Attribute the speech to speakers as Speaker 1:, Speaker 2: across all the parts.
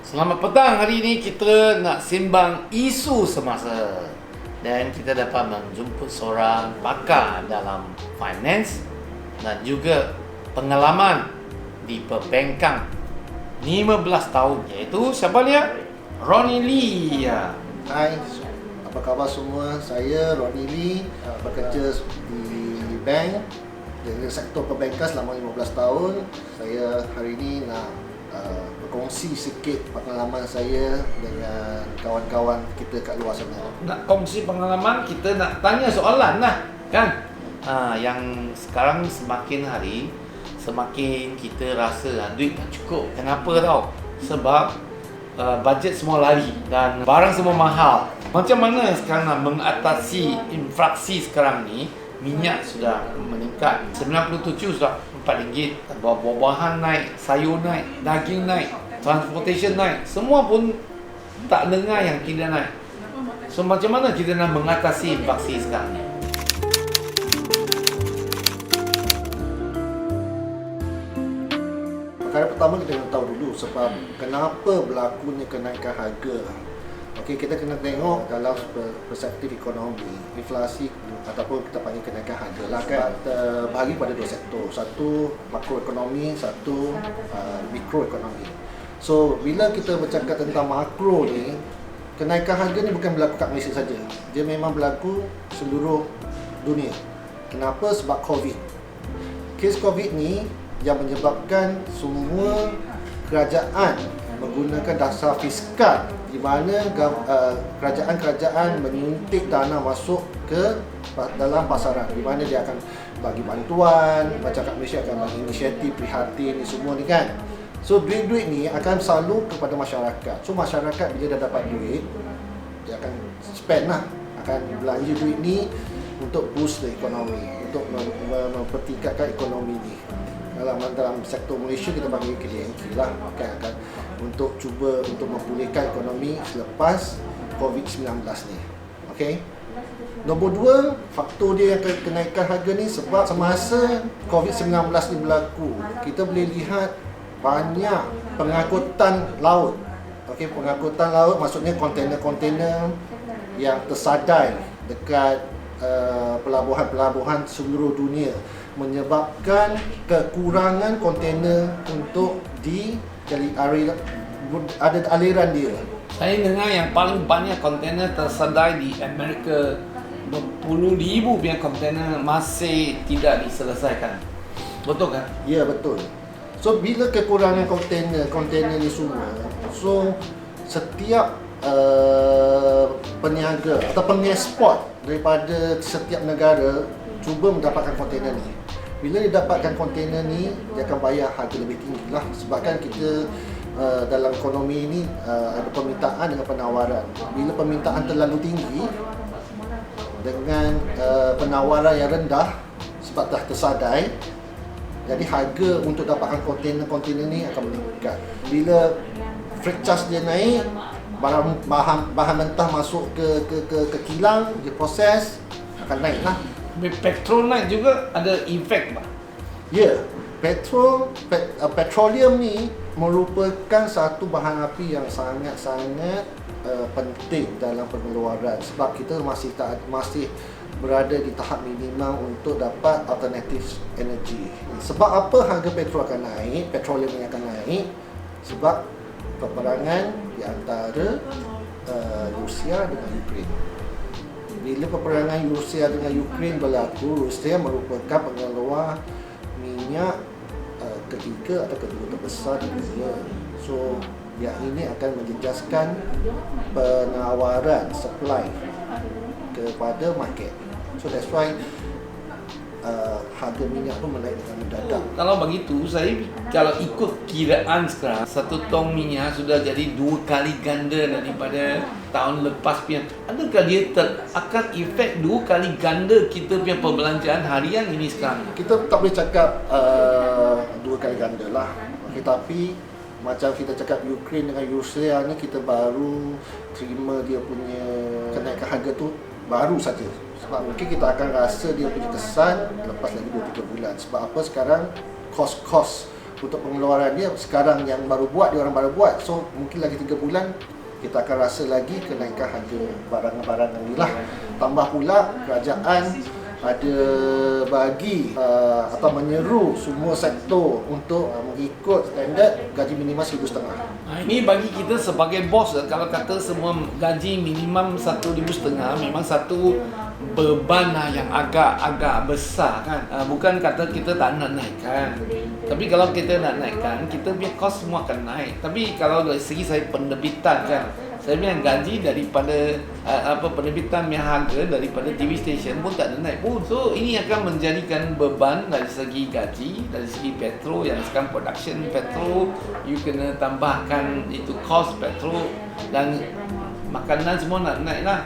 Speaker 1: Selamat petang, hari ini kita nak sembang isu semasa dan kita dapat menjemput seorang pakar dalam finance dan juga pengalaman di perbankan 15 tahun, iaitu siapa dia? Ronnie Lee.
Speaker 2: Hai, apa khabar semua? Saya Ronnie Lee, bekerja di bank, di sektor perbankan selama 15 tahun. Saya hari ini nak berkongsi sikit pengalaman saya dengan kawan-kawan kita kat luar sana.
Speaker 1: Nak kongsi pengalaman, kita nak tanya soalan lah, kan? Yang sekarang semakin hari semakin kita rasa duit tak cukup. Kenapa tau? Sebab bajet semua lari dan barang semua mahal. Macam mana sekarang nak mengatasi inflasi sekarang ni? Minyak sudah meningkat 97 sudah RM4, buah-buahan naik, sayur naik, daging naik, transportation naik, semua pun tak dengar yang kita naik. So macam mana kita nak mengatasi inflasi sekarang ni?
Speaker 2: Perkara pertama kita kena tahu dulu sebab kenapa berlakunya kenaikan harga. Okey, kita kena tengok dalam perspektif ekonomi, inflasi ataupun kita panggil kenaikan harga lah kan, terbahagi pada dua sektor. Satu makroekonomi, satu mikroekonomi. So, bila kita bercakap tentang makro ni, kenaikan harga ni bukan berlaku kat Malaysia saja. Dia memang berlaku seluruh dunia. Kenapa? Sebab COVID. Kes COVID ni yang menyebabkan semua kerajaan menggunakan dasar fiskal di mana kerajaan-kerajaan menyuntik dana masuk ke dalam pasaran di mana dia akan bagi bantuan, macam kat Malaysia akan bagi inisiatif prihatin ni semua ni kan. So duit-duit ni akan selalu kepada masyarakat. So masyarakat bila dah dapat duit, dia akan spend lah, akan belanja duit ni untuk boost the ekonomi, untuk mempertingkatkan ekonomi ni. Dalam sektor Malaysia kita panggil KDNK lah, akan untuk cuba untuk memulihkan ekonomi selepas COVID-19 ni. Okey. Nombor dua, faktor dia yang kenaikan harga ni sebab semasa COVID-19 ni berlaku, kita boleh lihat banyak pengangkutan laut. Okey, pengangkutan laut maksudnya kontainer-kontainer yang tersadai dekat pelabuhan-pelabuhan seluruh dunia, menyebabkan kekurangan kontainer untuk ada aliran dia.
Speaker 1: Saya dengar yang paling banyak kontainer tersadai di Amerika, berpuluh ribu punya kontainer masih tidak diselesaikan. Betul kan?
Speaker 2: Ya, betul. So bila kekurangan kontainer ni semua, so setiap peniaga atau pengeksport daripada setiap negara cuba mendapatkan kontainer ni. Bila dia dapatkan kontainer ni, dia akan bayar harga lebih tinggi lah. Sebabkan kita dalam ekonomi ni ada permintaan dengan penawaran. Bila permintaan terlalu tinggi dengan penawaran yang rendah sebab dah tersadai, jadi harga untuk dapatkan kontainer ni akan meningkat. Bila freight charge dia naik, bahan mentah masuk ke kilang, diproses, akan naik lah.
Speaker 1: Petrol naik juga ada efek, Pak.
Speaker 2: Ya, petroleum ni merupakan satu bahan api yang sangat-sangat penting dalam pengeluaran sebab kita masih berada di tahap minimum untuk dapat alternatif energi. Sebab apa harga petrol akan naik, petroleum ni akan naik? Sebab peperangan di antara Rusia dengan Ukraine. Bila peperangan Rusia dengan Ukraine berlaku, Rusia merupakan pengeluar minyak ketiga atau kedua terbesar di dunia. So, yang ini akan menjejaskan penawaran supply kepada market. So that's why harga minyak pun menaik dengan mendadak.
Speaker 1: Kalau begitu, kalau ikut kiraan sekarang, satu tong minyak sudah jadi 2 kali ganda daripada tahun lepas punya. Adakah dia akan efek 2 kali ganda kita punya perbelanjaan harian ini sekarang?
Speaker 2: Kita tak boleh cakap 2 kali ganda lah. Okay, tapi macam kita cakap Ukraine dengan Rusia ni, kita baru terima dia punya kenaikan harga tu baru saja. Sebab mungkin kita akan rasa dia punya kesan lepas lagi 2-3 bulan. Sebab apa sekarang kos-kos untuk pengeluaran dia sekarang yang baru buat, dia orang baru buat. So mungkin lagi 3 bulan kita akan rasa lagi kenaikan harga barang-barang ni lah. Tambah pula kerajaan ada bagi atau menyeru semua sektor untuk mengikut standard gaji minimum RM1,500.
Speaker 1: Ini bagi kita sebagai bos, kalau kata semua gaji minimum RM1,500 memang satu beban yang agak besar kan. Bukan kata kita tak nak naikkan, tapi kalau kita nak naikkan, kita punya kos semua akan naik. Tapi kalau dari segi saya penerbitan kan, saya punya gaji daripada penerbitan punya harga daripada TV station pun tak ada naik pun. So ini akan menjadikan beban dari segi gaji, dari segi petrol yang sekarang production petrol, you kena tambahkan itu cost petrol dan makanan semua nak naik lah.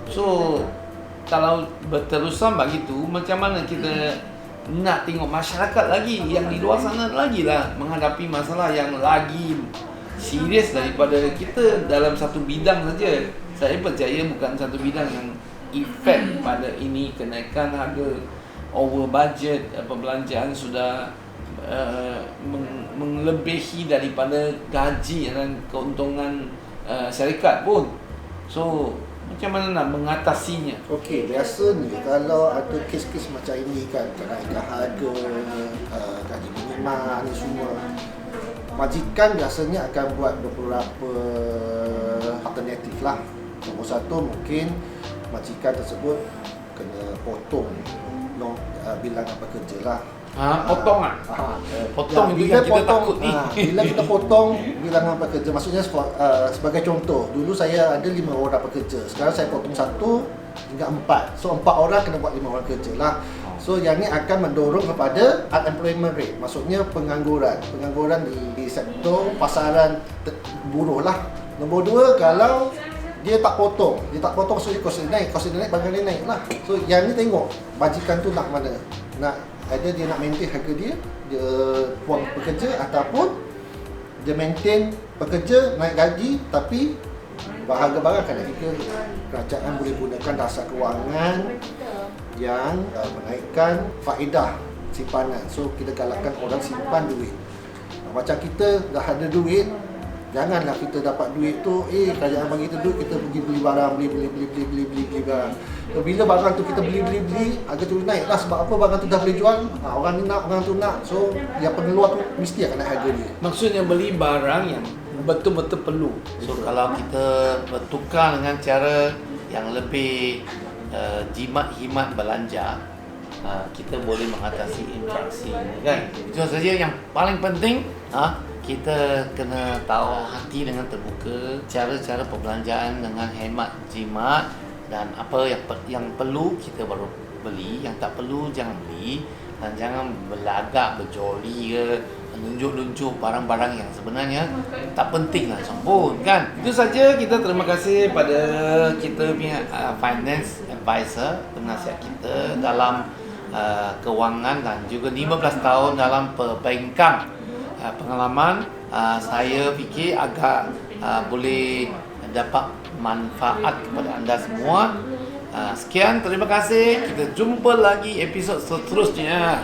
Speaker 1: So kalau berterusan begitu, macam mana kita nak tengok masyarakat lagi yang di luar sana lagi lah menghadapi masalah yang lagi serius daripada kita dalam satu bidang saja. Saya percaya bukan satu bidang yang efek pada ini kenaikan harga over budget, perbelanjaan sudah melebihi daripada gaji dan keuntungan syarikat pun. So macam mana nak mengatasinya?
Speaker 2: Okey, biasanya kalau ada kes-kes macam ini kan, kenaikan harga, gaji minimum ni semua, majikan biasanya akan buat beberapa alternatif lah. Nombor satu, mungkin majikan tersebut kena potong bilangan pekerja lah.
Speaker 1: Potong lah. Potong itu yang kita takut ni.
Speaker 2: Bila kita potong bilangan pekerja, maksudnya sebagai contoh, dulu saya ada 5 orang pekerja, sekarang saya potong 1 hingga 4. So 4 orang kena buat 5 orang kerja lah. So yang ni akan mendorong kepada unemployment rate, maksudnya pengangguran di sektor pasaran buruh lah. Nombor 2, kalau dia tak potong maksudnya kos dia naik, barang dia naik lah. So yang ni tengok majikan tu nak mana, nak ada dia nak maintain harga dia buang pekerja, ataupun dia maintain pekerja naik gaji tapi harga barang akan naik. Kerajaan boleh gunakan dasar kewangan yang menaikkan faedah simpanan. So kita galakkan orang simpan duit. Macam kita dah ada duit, janganlah kita dapat duit tu kerajaan bagi kita duit, kita pergi beli barang, beli barang. Bila barang tu kita beli, harga tu naik lah. Sebab apa? Barang tu dah boleh jual, orang ni nak, orang tu nak. So yang pengeluar tu mesti akan naik harga dia.
Speaker 1: Maksudnya beli barang yang betul-betul perlu. So kalau kita bertukar dengan cara yang lebih jimat-himat belanja, kita boleh mengatasi inflasi ni kan. Itu saja yang paling penting. Kita kena tahu hati dengan terbuka, cara-cara perbelanjaan dengan hemat jimat, dan apa yang perlu kita baru beli, yang tak perlu jangan beli, dan jangan berlagak, berjoli ke, menunjuk-nunjuk barang-barang yang sebenarnya tak penting lah pun kan. Itu saja. Kita terima kasih pada kita punya finance advisor, penasihat kita dalam kewangan dan juga 15 tahun dalam perbankan. Pengalaman saya fikir agak boleh dapat manfaat kepada anda semua. Sekian, terima kasih. Kita jumpa lagi episod seterusnya.